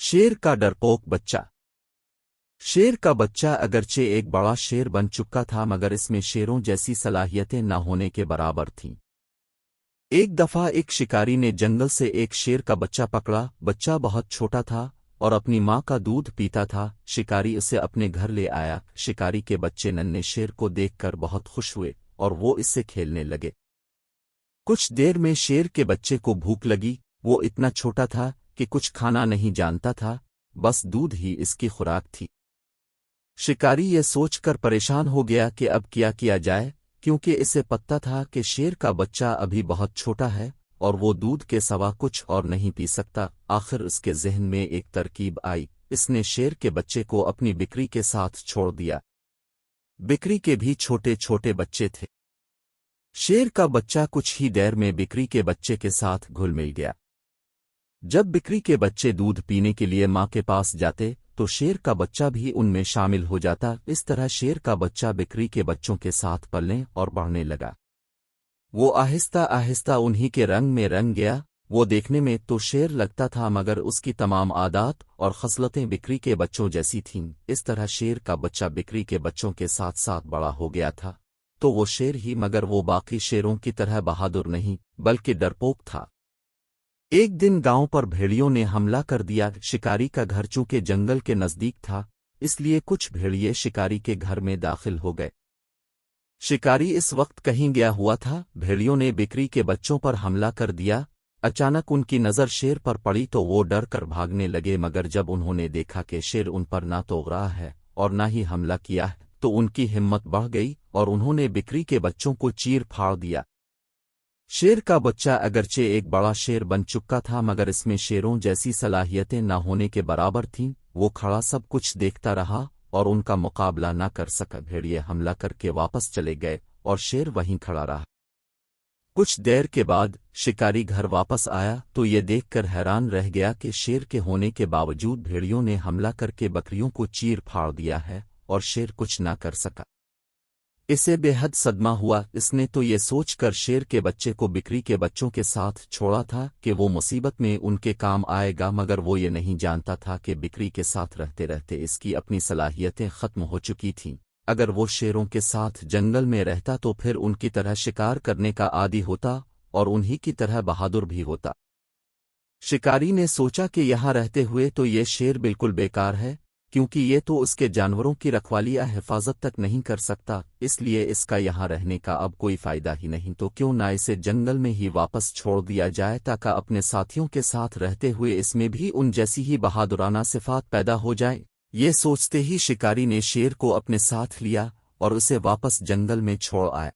शेर का डरपोक बच्चा। शेर का बच्चा अगरचे एक बड़ा शेर बन चुका था मगर इसमें शेरों जैसी सलाहियतें न होने के बराबर थीं। एक दफा एक शिकारी ने जंगल से एक शेर का बच्चा पकड़ा। बच्चा बहुत छोटा था और अपनी माँ का दूध पीता था। शिकारी उसे अपने घर ले आया। शिकारी के बच्चे नन्हे शेर को देखकर बहुत खुश हुए और वो इससे खेलने लगे। कुछ देर में शेर के बच्चे को भूख लगी। वो इतना छोटा था कि कुछ खाना नहीं जानता था, बस दूध ही इसकी खुराक थी। शिकारी ये सोचकर परेशान हो गया कि अब क्या किया जाए, क्योंकि इसे पता था कि शेर का बच्चा अभी बहुत छोटा है और वो दूध के सिवा कुछ और नहीं पी सकता। आखिर उसके ज़हन में एक तरकीब आई। इसने शेर के बच्चे को अपनी बिक्री के साथ छोड़ दिया। बिक्री के भी छोटे छोटे बच्चे थे। शेर का बच्चा कुछ ही देर में बिक्री के बच्चे के साथ घुल मिल गया। जब बिक्री के बच्चे दूध पीने के लिए माँ के पास जाते तो शेर का बच्चा भी उनमें शामिल हो जाता। इस तरह शेर का बच्चा बिक्री के बच्चों के साथ पलने और बढ़ने लगा। वो आहिस्ता आहिस्ता उन्हीं के रंग में रंग गया। वो देखने में तो शेर लगता था मगर उसकी तमाम आदत और खसलतें बिक्री के बच्चों जैसी थीं। इस तरह शेर का बच्चा बिक्री के बच्चों के साथ साथ बड़ा हो गया था। तो वो शेर ही मगर वो बाकी शेरों की तरह बहादुर नहीं बल्कि डरपोक था। एक दिन गांव पर भेड़ियों ने हमला कर दिया। शिकारी का घर चूंकि जंगल के नजदीक था, इसलिए कुछ भेड़िए शिकारी के घर में दाखिल हो गए। शिकारी इस वक्त कहीं गया हुआ था। भेड़ियों ने बिक्री के बच्चों पर हमला कर दिया। अचानक उनकी नज़र शेर पर पड़ी तो वो डर कर भागने लगे, मगर जब उन्होंने देखा कि शेर उन पर ना तो रहा है और ना ही हमला किया है तो उनकी हिम्मत बढ़ गई और उन्होंने बिक्री के बच्चों को चीर फाड़ दिया। शेर का बच्चा अगरचे एक बड़ा शेर बन चुका था मगर इसमें शेरों जैसी सलाहियतें न होने के बराबर थीं। वो खड़ा सब कुछ देखता रहा और उनका मुकाबला न कर सका। भेड़िए हमला करके वापस चले गए और शेर वहीं खड़ा रहा। कुछ देर के बाद शिकारी घर वापस आया तो ये देखकर हैरान रह गया कि शेर के होने के बावजूद भेड़ियों ने हमला करके बकरियों को चीर फाड़ दिया है और शेर कुछ ना कर सका। इसे बेहद सदमा हुआ। इसने तो ये सोचकर शेर के बच्चे को बिक्री के बच्चों के साथ छोड़ा था कि वो मुसीबत में उनके काम आएगा, मगर वो ये नहीं जानता था कि बिक्री के साथ रहते रहते इसकी अपनी सलाहियतें खत्म हो चुकी थीं। अगर वो शेरों के साथ जंगल में रहता तो फिर उनकी तरह शिकार करने का आदी होता और उन्हीं की तरह बहादुर भी होता। शिकारी ने सोचा कि यहाँ रहते हुए तो ये शेर बिल्कुल बेकार है, क्योंकि ये तो उसके जानवरों की रखवाली या हिफाजत तक नहीं कर सकता, इसलिए इसका यहाँ रहने का अब कोई फायदा ही नहीं। तो क्यों ना इसे जंगल में ही वापस छोड़ दिया जाए ताकि अपने साथियों के साथ रहते हुए इसमें भी उन जैसी ही बहादुराना सिफात पैदा हो जाए। ये सोचते ही शिकारी ने शेर को अपने साथ लिया और उसे वापस जंगल में छोड़ आया।